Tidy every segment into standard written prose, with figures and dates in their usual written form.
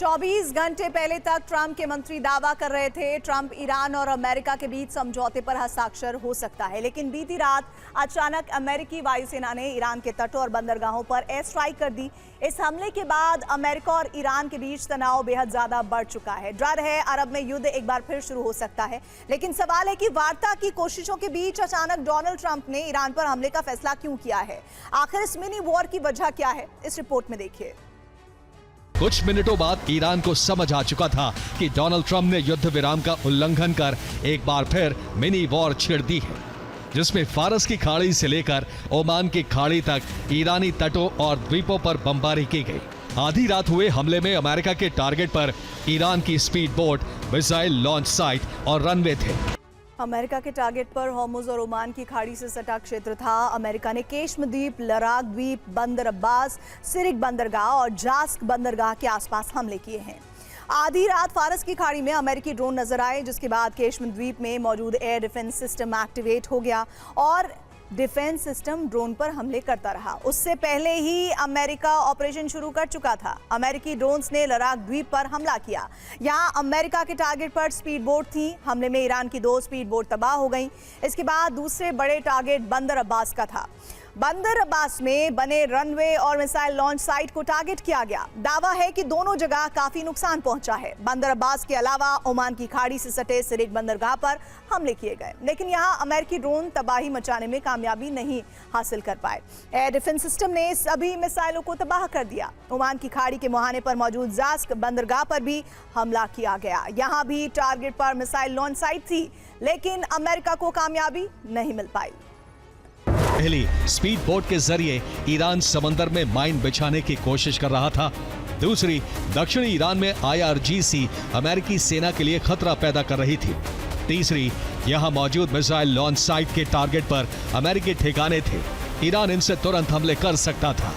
24 घंटे पहले तक ट्रंप के मंत्री दावा कर रहे थे ट्रंप ईरान और अमेरिका के बीच समझौते पर हस्ताक्षर हो सकता है, लेकिन बीती रात अचानक अमेरिकी वायुसेना ने ईरान के तटों और बंदरगाहों पर एयर स्ट्राइक कर दी। इस हमले के बाद अमेरिका और ईरान के बीच तनाव बेहद ज्यादा बढ़ चुका है। डर है अरब में युद्ध एक बार फिर शुरू हो सकता है, लेकिन सवाल है कि वार्ता की कोशिशों के बीच अचानक डोनाल्ड ट्रंप ने ईरान पर हमले का फैसला क्यों किया है। आखिर इस मिनी वॉर की वजह क्या है, इस रिपोर्ट में देखिए। कुछ मिनटों बाद ईरान को समझ आ चुका था कि डोनाल्ड ट्रंप ने युद्ध विराम का उल्लंघन कर एक बार फिर मिनी वॉर छेड़ दी है, जिसमें फारस की खाड़ी से लेकर ओमान की खाड़ी तक ईरानी तटों और द्वीपों पर बमबारी की गई। आधी रात हुए हमले में अमेरिका के टारगेट पर ईरान की speed boat, missile launch site और रनवे थे। अमेरिका के टारगेट पर हॉर्मुज और ओमान की खाड़ी से सटा क्षेत्र था। अमेरिका ने केश्म द्वीप, लराक द्वीप, बंदर अब्बास, सिरिक बंदरगाह और जास्क बंदरगाह के आसपास हमले किए हैं। आधी रात फारस की खाड़ी में अमेरिकी ड्रोन नजर आए, जिसके बाद केश्म द्वीप में मौजूद एयर डिफेंस सिस्टम एक्टिवेट हो गया और डिफेंस सिस्टम ड्रोन पर हमले करता रहा। उससे पहले ही अमेरिका ऑपरेशन शुरू कर चुका था। अमेरिकी ड्रोन्स ने लराक द्वीप पर हमला किया। यहां अमेरिका के टारगेट पर स्पीड बोट थी। हमले में ईरान की 2 स्पीड बोट तबाह हो गईं। इसके बाद दूसरे बड़े टारगेट बंदर अब्बास का था। बंदर अब्बास में बने रनवे और मिसाइल लॉन्च साइट को टारगेट किया गया। दावा है कि दोनों जगह काफी नुकसान पहुंचा है। बंदर अब्बास के अलावा ओमान की खाड़ी से सटे सिरिक बंदरगाह पर हमले किए गए, लेकिन यहां अमेरिकी ड्रोन तबाही मचाने में कामयाबी नहीं हासिल कर पाए। एयर डिफेंस सिस्टम ने सभी मिसाइलों को तबाह कर दिया। ओमान की खाड़ी के मुहाने पर मौजूद जास्क बंदरगाह पर भी हमला किया गया। यहां भी टारगेट पर मिसाइल लॉन्च साइट थी, लेकिन अमेरिका को कामयाबी नहीं मिल पाई। पहली स्पीड बोट के जरिए ईरान समंदर में माइन बिछाने की कोशिश कर रहा था। दूसरी दक्षिणी ईरान में IRGC अमेरिकी सेना के लिए खतरा पैदा कर रही थी। तीसरी यहां मौजूद मिसाइल लॉन्च साइट के टारगेट पर अमेरिकी ठिकाने थे। ईरान इनसे तुरंत हमले कर सकता था।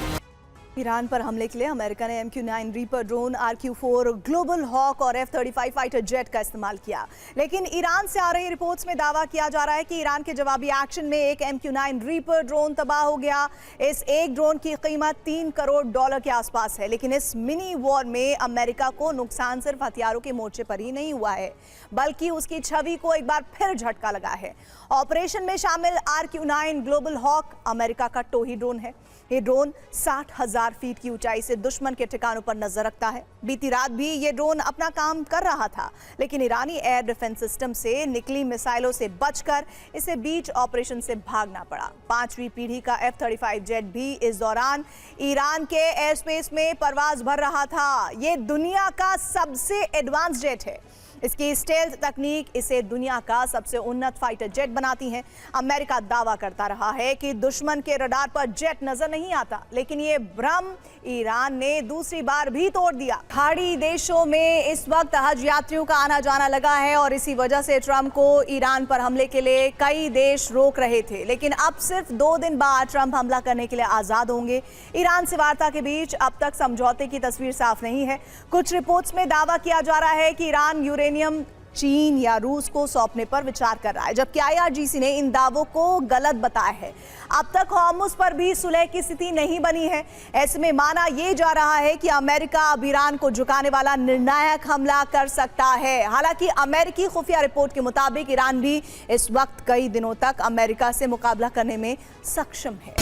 ईरान पर हमले के लिए अमेरिका ने MQ-9 reaper drone, RQ-4 global hoc और F-35 फाइटर जेट का इस्तेमाल किया, लेकिन ईरान से आ रही रिपोर्ट्स में दावा किया जा रहा है कि ईरान के जवाबी एक्शन में एक MQ-9 रीपर ड्रोन तबाह हो गया। इस एक ड्रोन की कीमत $3 करोड़ के आसपास है, लेकिन इस मिनी वॉर में अमेरिका को नुकसान सिर्फ हथियारों के मोर्चे पर ही नहीं हुआ है, बल्कि उसकी छवि को एक बार फिर झटका लगा है। ऑपरेशन में शामिल RQ-9 ग्लोबल हॉक अमेरिका का टोही ड्रोन है। ये ड्रोन 60,000 फीट की ऊंचाई से दुश्मन के ठिकानों पर नजर रखता है। बीती रात भी ये ड्रोन अपना काम कर रहा था, लेकिन ईरानी एयर डिफेंस सिस्टम से निकली मिसाइलों से बचकर इसे बीच ऑपरेशन से भागना पड़ा। 5वीं पीढ़ी का F-35 जेट भी इस दौरान ईरान के एयर स्पेस में परवाज भर रहा था। ये दुनिया का सबसे एडवांस जेट है। इसकी स्टेल्थ तकनीक इसे दुनिया का सबसे उन्नत फाइटर जेट बनाती है। अमेरिका दावा करता रहा है कि दुश्मन के रडार पर जेट नजर नहीं आता, लेकिन ये भ्रम ईरान ने दूसरी बार भी तोड़ दिया। खाड़ी देशों में इस वक्त हज यात्रियों का आना जाना लगा है और इसी वजह से ट्रंप को ईरान पर हमले के लिए कई देश रोक रहे थे, लेकिन अब सिर्फ 2 दिन बाद ट्रंप हमला करने के लिए आजाद होंगे। ईरान से वार्ता के बीच अब तक समझौते की तस्वीर साफ नहीं है। कुछ रिपोर्ट्स में दावा किया जा रहा है कि ईरान यूरेनियम चीन या रूस को सौंपने पर विचार कर रहा है, जबकि IRGC ने इन दावों को गलत बताया है। अब तक हॉर्मुज पर भी सुलह की स्थिति नहीं बनी है। ऐसे में माना यह जा रहा है कि अमेरिका अब ईरान को झुकाने वाला निर्णायक हमला कर सकता है। हालांकि अमेरिकी खुफिया रिपोर्ट के मुताबिक ईरान भी इस वक्त कई दिनों तक अमेरिका से मुकाबला करने में सक्षम है।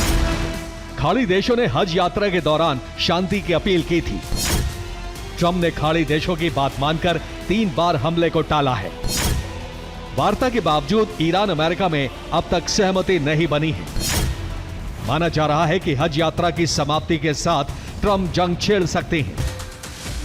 खाड़ी देशों ने हज यात्रा के दौरान शांति की अपील की थी। ट्रंप ने खाड़ी देशों की बात मानकर 3 बार हमले को टाला है। वार्ता के बावजूद ईरान अमेरिका में अब तक सहमति नहीं बनी है। माना जा रहा है कि हज यात्रा की समाप्ति के साथ ट्रंप जंग छेड़ सकते हैं।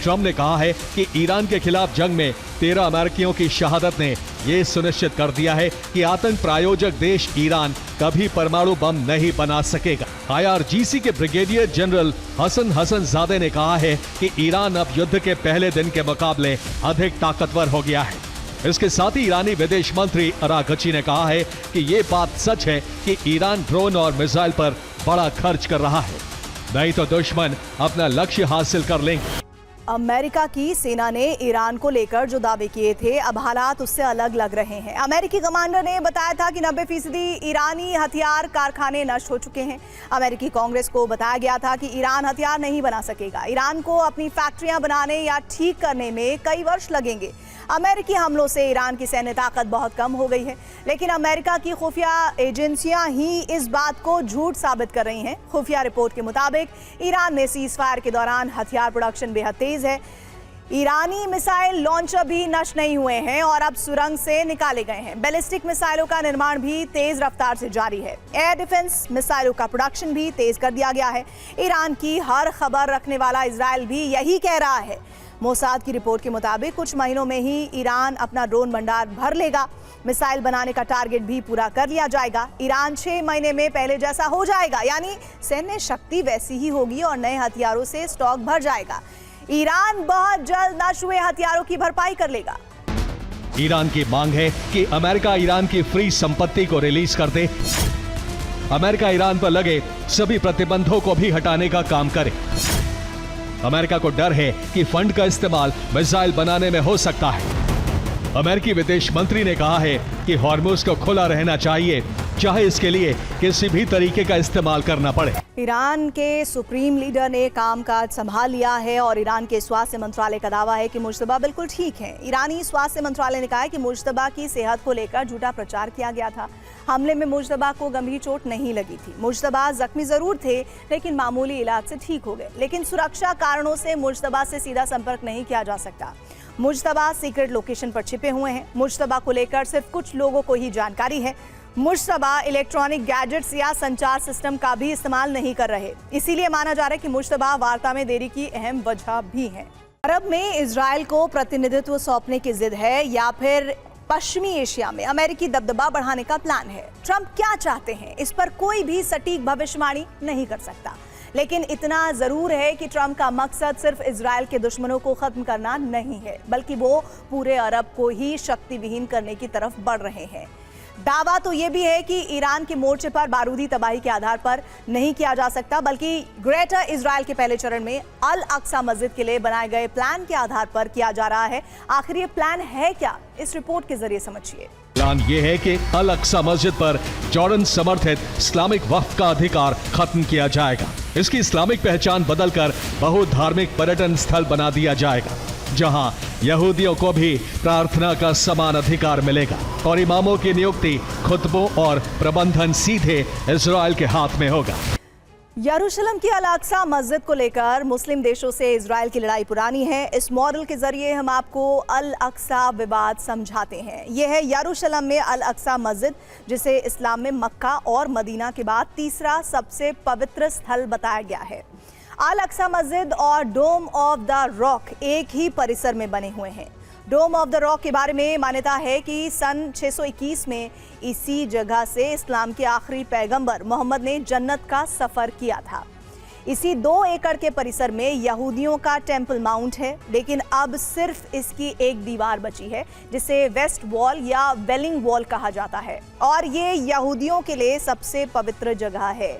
ट्रंप ने कहा है कि ईरान के खिलाफ जंग में 13 अमेरिकियों की शहादत ने यह सुनिश्चित कर दिया है कि आतंक प्रायोजक देश ईरान कभी परमाणु बम नहीं बना सकेगा। IRGC के ब्रिगेडियर जनरल हसन हसनजादे ने कहा है कि ईरान अब युद्ध के पहले दिन के मुकाबले अधिक ताकतवर हो गया है। इसके साथ ही ईरानी विदेश मंत्री अरागची ने कहा है कि ये बात सच है कि ईरान ड्रोन और मिसाइल पर बड़ा खर्च कर रहा है, नहीं तो दुश्मन अपना लक्ष्य हासिल कर लेंगे। अमेरिका की सेना ने ईरान को लेकर जो दावे किए थे, अब हालात उससे अलग लग रहे हैं। अमेरिकी कमांडर ने बताया था कि 90% ईरानी हथियार कारखाने नष्ट हो चुके हैं। अमेरिकी कांग्रेस को बताया गया था कि ईरान हथियार नहीं बना सकेगा। ईरान को अपनी फैक्ट्रियां बनाने या ठीक करने में कई वर्ष लगेंगे। अमेरिकी हमलों से ईरान की सैन्य ताकत बहुत कम हो गई है, लेकिन अमेरिका की खुफिया एजेंसियां ही इस बात को झूठ साबित कर रही हैं। खुफिया रिपोर्ट के मुताबिक ईरान में सीज फायर के दौरान हथियार प्रोडक्शन बेहद तेज है। ईरानी मिसाइल लॉन्चर भी नष्ट नहीं हुए हैं और अब सुरंग से निकाले गए हैं। बैलिस्टिक मिसाइलों का निर्माण भी तेज रफ्तार से जारी है। एयर डिफेंस मिसाइलों का प्रोडक्शन भी तेज कर दिया गया है। ईरान की हर खबर रखने वाला इजराइल भी यही कह रहा है। मोसाद की रिपोर्ट के मुताबिक कुछ महीनों में ही ईरान अपना ड्रोन भंडार भर लेगा। मिसाइल बनाने का टारगेट भी पूरा कर लिया जाएगा। ईरान 6 महीने में पहले जैसा हो जाएगा, यानी सैन्य शक्ति वैसी ही होगी और नए हथियारों से स्टॉक भर जाएगा। ईरान बहुत जल्द नष्ट हुए हथियारों की भरपाई कर लेगा। ईरान की मांग है कि अमेरिका ईरान की फ्री संपत्ति को रिलीज कर दे। अमेरिका ईरान पर लगे सभी प्रतिबंधों को भी हटाने का काम करे। अमेरिका को डर है कि फंड का इस्तेमाल मिसाइल बनाने में हो सकता है। अमेरिकी विदेश मंत्री ने कहा है कि हॉर्मुज को खुला रहना चाहिए, चाहे इसके लिए किसी भी तरीके का इस्तेमाल करना पड़े। ईरान के सुप्रीम लीडर ने कामकाज संभाल लिया है और ईरान के स्वास्थ्य मंत्रालय का दावा है कि मुश्तबा बिल्कुल ठीक है। ईरानी स्वास्थ्य मंत्रालय ने कहा है कि मुश्तबा की सेहत को लेकर झूठा प्रचार किया गया था। हमले में मुश्तबा को गंभीर चोट नहीं लगी थी। मुश्तबा जख्मी जरूर थे, लेकिन मामूली इलाज से ठीक हो गए। लेकिन सुरक्षा कारणों से मुश्तबा से सीधा संपर्क नहीं किया जा सकता। मुश्तबा सीक्रेट लोकेशन पर छिपे हुए हैं। मुश्तबा को लेकर सिर्फ कुछ लोगों को ही जानकारी है। मुश्तबा इलेक्ट्रॉनिक गैजेट्स या संचार सिस्टम का भी इस्तेमाल नहीं कर रहे। इसीलिए माना जा रहा है कि मुश्तबा वार्ता में देरी की अहम वजह भी है। अरब में इजराइल को प्रतिनिधित्व सौंपने की जिद है या फिर पश्चिमी एशिया में अमेरिकी दबदबा बढ़ाने का प्लान है। ट्रंप क्या चाहते हैं, इस पर कोई भी सटीक भविष्यवाणी नहीं कर सकता, लेकिन इतना जरूर है कि ट्रंप का मकसद सिर्फ इजराइल के दुश्मनों को खत्म करना नहीं है, बल्कि वो पूरे अरब को ही शक्तिविहीन करने की तरफ बढ़ रहे हैं। दावा तो ये भी है कि ईरान के मोर्चे पर बारूदी तबाही के आधार पर नहीं किया जा सकता, बल्कि ग्रेटर इजराइल के पहले चरण में अल अक्सा मस्जिद के लिए बनाए गए प्लान के आधार पर किया जा रहा है। आखिर ये प्लान है क्या, इस रिपोर्ट के जरिए समझिए। प्लान ये है कि अल अक्सा मस्जिद पर जॉर्डन समर्थित इस्लामिक वक्फ का अधिकार खत्म किया जाएगा। इसकी इस्लामिक पहचान बदलकर बहुधार्मिक पर्यटन स्थल बना दिया जाएगा, जहां यहूदियों को भी प्रार्थना का समान अधिकार मिलेगा और इमामों की नियुक्ति, खुतबों और प्रबंधन सीधे इजराइल के हाथ में होगा। यरूशलेम की अल अक्सा मस्जिद को लेकर मुस्लिम देशों से इजराइल की लड़ाई पुरानी है। इस मॉडल के जरिए हम आपको अल अक्सा विवाद समझाते हैं। यह है यरूशलेम में अल अक्सा मस्जिद, जिसे इस्लाम में मक्का और मदीना के बाद तीसरा सबसे पवित्र स्थल बताया गया है। अल अक्सा मस्जिद और डोम ऑफ द रॉक एक ही परिसर में बने हुए हैं। डोम ऑफ द रॉक के बारे में मान्यता है कि सन 621 में इसी जगह से इस्लाम के आखिरी पैगंबर मोहम्मद ने जन्नत का सफर किया था। इसी 2 एकड़ के परिसर में यहूदियों का टेंपल माउंट है, लेकिन अब सिर्फ इसकी एक दीवार बची है, जिसे वेस्ट वॉल या वेलिंग वॉल कहा जाता है, और ये यहूदियों के लिए सबसे पवित्र जगह है।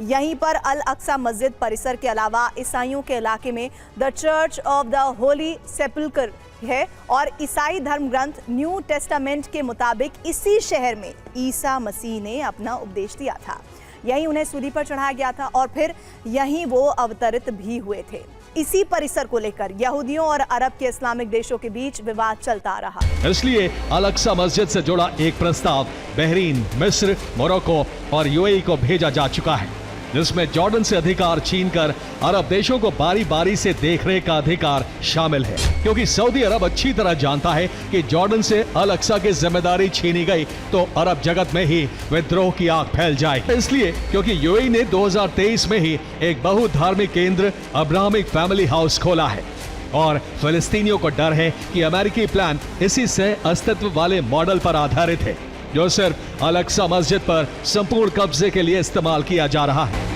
यहीं पर अल अक्सा मस्जिद परिसर के अलावा ईसाइयों के इलाके में the church of the holy sepulchre है और ईसाई धर्म ग्रंथ न्यू टेस्टामेंट के मुताबिक इसी शहर में ईसा मसीह ने अपना उपदेश दिया था। यहीं उन्हें सूली पर चढ़ाया गया था और फिर यहीं वो अवतरित भी हुए थे। इसी परिसर को लेकर यहूदियों और अरब के इस्लामिक देशों के बीच विवाद चलता रहा। इसलिए अल अक्सा मस्जिद से जुड़ा एक प्रस्ताव बहरीन, मिस्र, मोरक्को और यूएई को भेजा जा चुका है, जिसमें जॉर्डन से अधिकार छीनकर अरब देशों को बारी बारी से देखरेख का अधिकार शामिल है, क्योंकि सऊदी अरब अच्छी तरह जानता है कि जॉर्डन से अल अक्सा की जिम्मेदारी छीनी गई तो अरब जगत में ही विद्रोह की आग फैल जाएगी। इसलिए क्योंकि यूएई ने 2023 में ही एक बहुधार्मिक केंद्र अब्राहमिक फैमिली हाउस खोला है और फिलिस्तीनियों को डर है कि अमेरिकी प्लान इसी से अस्तित्व वाले मॉडल पर आधारित है, जो सिर्फ अल अक्सा मस्जिद पर संपूर्ण कब्जे के लिए इस्तेमाल किया जा रहा है।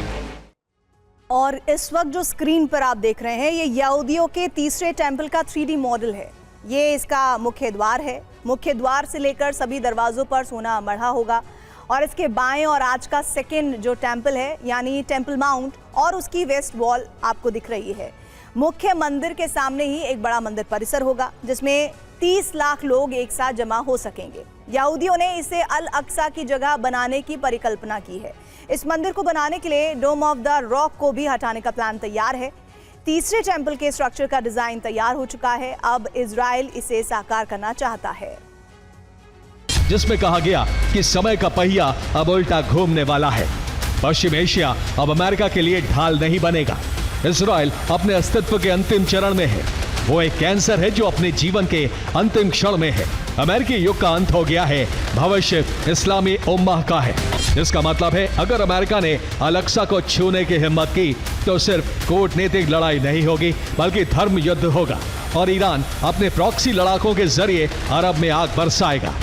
और इस वक्त जो स्क्रीन पर आप देख रहे हैं, ये यहूदियों के तीसरे टेंपल का 3D मॉडल है। ये इसका मुख्य द्वार है। मुख्य द्वार से लेकर सभी दरवाजों पर सोना मढ़ा होगा और इसके बाएं और आज का सेकंड जो टेंपल है, यानी टेंपल माउंट, और उसकी वेस्ट वॉल आपको दिख रही है। मुख्य मंदिर के सामने ही एक बड़ा मंदिर परिसर होगा जिसमें 30 लाख लोग एक साथ जमा हो सकेंगे। यहूदियों ने इसे अल अक्सा की जगह बनाने की परिकल्पना की है। इस मंदिर को बनाने के लिए डोम ऑफ द रॉक को भी हटाने का प्लान तैयार है। तीसरे टेंपल के स्ट्रक्चर का डिजाइन तैयार हो चुका है। अब इजराइल इसे साकार करना चाहता है, जिसमें कहा गया कि समय का पहिया अब उल्टा घूमने वाला है। पश्चिम एशिया अब अमेरिका के लिए ढाल नहीं बनेगा। इजराइल अपने अस्तित्व के अंतिम चरण में है। वो एक कैंसर है जो अपने जीवन के अंतिम क्षण में है। अमेरिकी युग का अंत हो गया है, भविष्य इस्लामी उम्मा का है। इसका मतलब है अगर अमेरिका ने अल-अक्सा को छूने की हिम्मत की तो सिर्फ कूटनीतिक लड़ाई नहीं होगी बल्कि धर्म युद्ध होगा और ईरान अपने प्रॉक्सी लड़ाकों के जरिए अरब में आग बरसाएगा।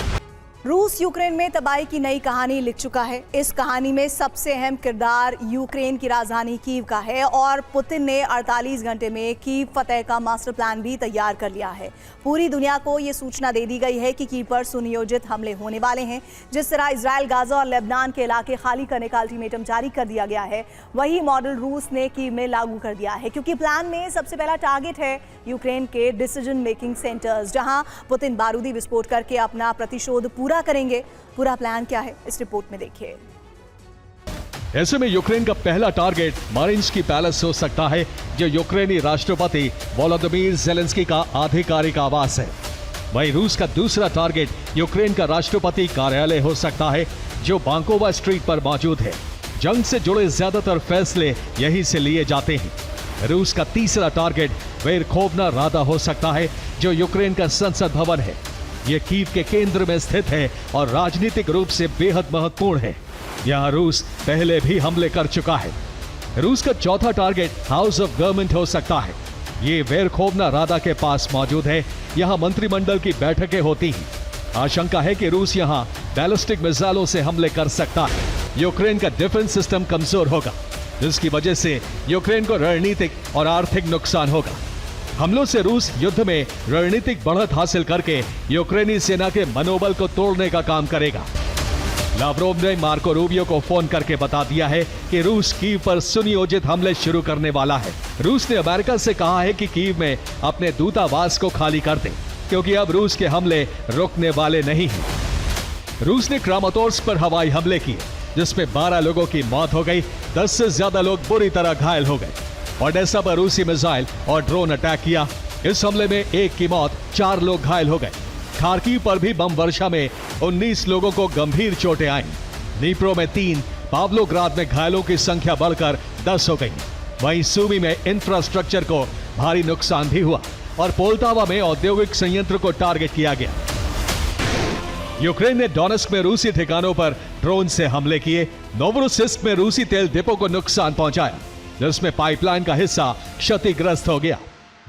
रूस यूक्रेन में तबाही की नई कहानी लिख चुका है। इस कहानी में सबसे अहम किरदार यूक्रेन की राजधानी कीव का है और पुतिन ने 48 घंटे में कीव फतेह का मास्टर प्लान भी तैयार कर लिया है। पूरी दुनिया को ये सूचना दे दी गई है कि कीव पर सुनियोजित हमले होने वाले हैं। जिस तरह इजराइल, गाजा और लेबनान के इलाके खाली करने का अल्टीमेटम जारी कर दिया गया है, वही मॉडल रूस ने कीव में लागू कर दिया है, क्योंकि प्लान में सबसे पहला टारगेट है यूक्रेन के डिसीजन मेकिंग सेंटर्स, जहां पुतिन बारूदी विस्फोट करके अपना प्रतिशोध पूरा करेंगे। पूरा प्लान क्या है, इस रिपोर्ट में देखिए। ऐसे में यूक्रेन का पहला टारगेट मारिंस्की पैलेस हो सकता है, जो यूक्रेनी राष्ट्रपति वोलोदिमीर ज़ेलेंस्की का आधिकारिक आवास है। वहीं रूस का दूसरा टारगेट यूक्रेन का राष्ट्रपति कार्यालय हो सकता है, जो बांकोवा स्ट्रीट पर मौजूद है। जंग से जुड़े ज्यादातर फैसले यहीं से लिए जाते हैं। रूस का तीसरा टारगेट वेरखोवना रादा हो सकता है, जो यूक्रेन का संसद भवन है। यह कीव के केंद्र में स्थित है और राजनीतिक रूप से बेहद महत्वपूर्ण है। यहां रूस पहले भी हमले कर चुका है। रूस का चौथा टारगेट हाउस ऑफ गवर्नमेंट हो सकता है। ये वेरखोवना रादा के पास मौजूद है। यहां मंत्रिमंडल की बैठकें होती हैं। आशंका है कि रूस यहां बैलिस्टिक मिसाइलों से हमले कर सकता है। यूक्रेन का डिफेंस सिस्टम कमजोर होगा, जिसकी वजह से यूक्रेन को रणनीतिक और आर्थिक नुकसान होगा। हमलों से रूस युद्ध में रणनीतिक बढ़त हासिल करके यूक्रेनी सेना के मनोबल को तोड़ने का काम करेगा। लावरोव ने मार्को रूबियो को फोन करके बता दिया है कि रूस कीव पर सुनियोजित हमले शुरू करने वाला है। रूस ने अमेरिका से कहा है कि कीव में अपने दूतावास को खाली कर दे, क्योंकि अब रूस के हमले रुकने वाले नहीं हैं। रूस ने क्रामातोर्स्क पर हवाई हमले किए, जिसमें 12 लोगों की मौत हो गई, 10 से ज्यादा लोग बुरी तरह घायल हो गए। ओडेसा पर रूसी मिसाइल और ड्रोन अटैक किया। इस हमले में 1 की मौत, 4 लोग घायल हो गए। खार्किव पर भी बम वर्षा में 19 लोगों को गंभीर चोटें आईं। नीप्रो में 3, पावलोग्राद में घायलों की संख्या बढ़कर 10 हो गई। वहीं सूमी में इंफ्रास्ट्रक्चर को भारी नुकसान भी हुआ और पोल्टावा में औद्योगिक संयंत्र को टारगेट किया गया। यूक्रेन ने डोनेस्क में रूसी ठिकानों पर ड्रोन से हमले किए। नोवरोसिस्क में रूसी तेल डिपो को नुकसान पहुंचाया, जिसमें पाइपलाइन का हिस्सा क्षतिग्रस्त हो गया।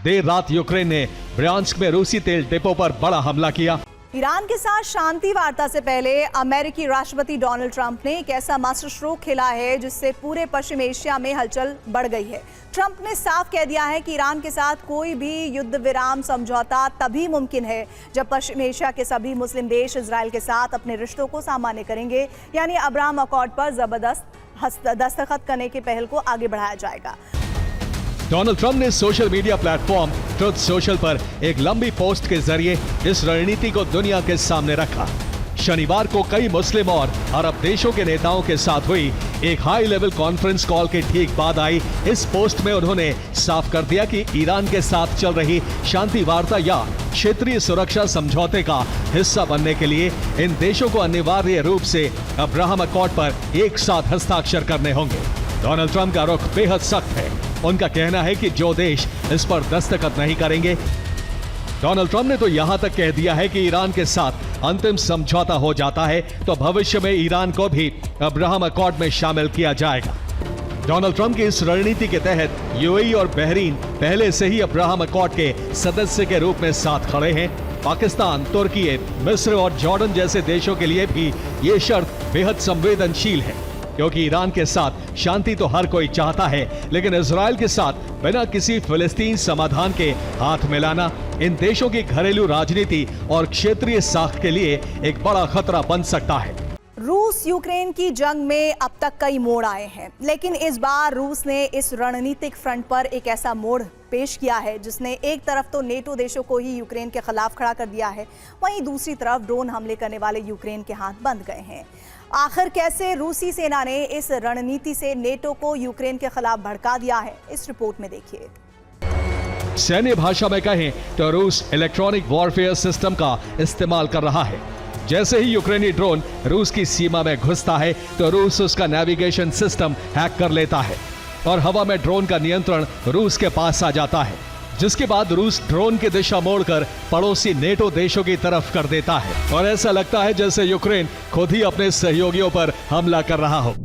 देर रात यूक्रेन ने ब्रियांस्क में रूसी तेल डिपो पर बड़ा हमला किया। ईरान के साथ शांति वार्ता से पहले अमेरिकी राष्ट्रपति डोनाल्ड ट्रंप ने एक ऐसा मास्टर स्ट्रोक खेला है जिससे पूरे पश्चिम एशिया में हलचल बढ़ गई है। ट्रंप ने साफ कह दिया है कि ईरान के साथ कोई भी युद्ध विराम समझौता तभी मुमकिन है जब पश्चिम एशिया के सभी मुस्लिम देश इजराइल के साथ अपने रिश्तों को सामान्य करेंगे, यानी अब्राहम अकॉर्ड पर जबरदस्त दस्तखत करने के पहल को आगे बढ़ाया जाएगा। डोनाल्ड ट्रंप ने social media platform truth social पर एक लंबी पोस्ट के जरिए इस रणनीति को दुनिया के सामने रखा। शनिवार को कई मुस्लिम और अरब देशों के नेताओं के साथ हुई एक हाई लेवल कॉन्फ्रेंस कॉल के ठीक बाद आई इस पोस्ट में उन्होंने साफ कर दिया कि ईरान के साथ चल रही शांति वार्ता या क्षेत्रीय सुरक्षा समझौते का हिस्सा बनने के लिए इन देशों को अनिवार्य रूप से अब्राहम अकॉर्ड पर एक साथ हस्ताक्षर करने होंगे। डोनाल्ड ट्रंप का रुख बेहद सख्त है। उनका कहना है कि जो देश इस पर दस्तखत नहीं करेंगे। डोनाल्ड ट्रंप ने तो यहां तक कह दिया है कि ईरान के साथ अंतिम समझौता हो जाता है तो भविष्य में ईरान को भी अब्राहम अकॉर्ड में शामिल किया जाएगा। डोनाल्ड ट्रंप की इस रणनीति के तहत यूएई और बहरीन पहले से ही अब्राहम अकॉर्ड के सदस्य के रूप में साथ खड़े हैं। पाकिस्तान, तुर्की, मिस्र और जॉर्डन जैसे देशों के लिए भी ये शर्त बेहद संवेदनशील है, क्योंकि ईरान के साथ शांति तो हर कोई चाहता है, लेकिन इजराइल के साथ बिना किसी फिलिस्तीन समाधान के हाथ मिलाना इन देशों की घरेलू राजनीति और क्षेत्रीय साख के लिए एक बड़ा खतरा बन सकता है। रूस यूक्रेन की जंग में अब तक कई मोड़ आए हैं, लेकिन इस बार रूस ने इस रणनीतिक फ्रंट पर एक ऐसा मोड़ पेश किया है, जिसने एक तरफ तो नेटो देशों को ही यूक्रेन के खिलाफ खड़ा कर दिया है, वहीं दूसरी तरफ ड्रोन हमले करने वाले यूक्रेन के हाथ बंद गए हैं। आखिर कैसे रूसी सेना ने इस रणनीति से नेटो को यूक्रेन के खिलाफ भड़का दिया है, इस रिपोर्ट में देखिए। सैन्य भाषा में कहें तो रूस इलेक्ट्रॉनिक वॉरफेयर सिस्टम का इस्तेमाल कर रहा है। जैसे ही यूक्रेनी ड्रोन रूस की सीमा में घुसता है तो रूस उसका नेविगेशन सिस्टम हैक कर लेता है और हवा में ड्रोन का नियंत्रण रूस के पास आ जाता है, जिसके बाद रूस ड्रोन की दिशा मोड़कर पड़ोसी नेटो देशों की तरफ कर देता है और ऐसा लगता है जैसे यूक्रेन खुद ही अपने सहयोगियों पर हमला कर रहा हो।